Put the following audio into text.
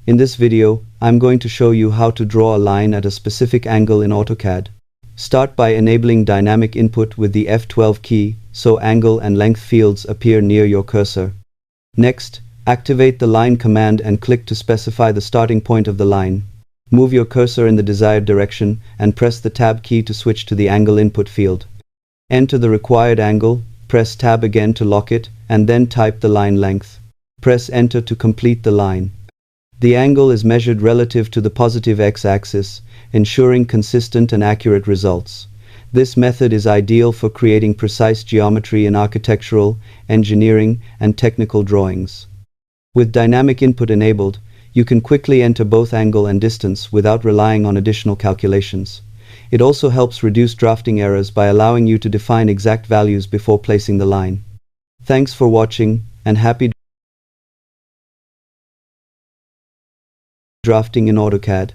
In this video, I'm going to show you how to draw a line at a specific angle in AutoCAD. Start by enabling dynamic input with the F12 key, so angle and length fields appear near your cursor. Next, activate the line command and click to specify the starting point of the line. Move your cursor in the desired direction and press the Tab key to switch to the angle input field. Enter the required angle, press Tab again to lock it, and then type the line length. Press Enter to complete the line. The angle is measured relative to the positive x-axis, ensuring consistent and accurate results. This method is ideal for creating precise geometry in architectural, engineering, and technical drawings. With dynamic input enabled, you can quickly enter both angle and distance without relying on additional calculations. It also helps reduce drafting errors by allowing you to define exact values before placing the line. Thanks for watching, and happy drafting in AutoCAD.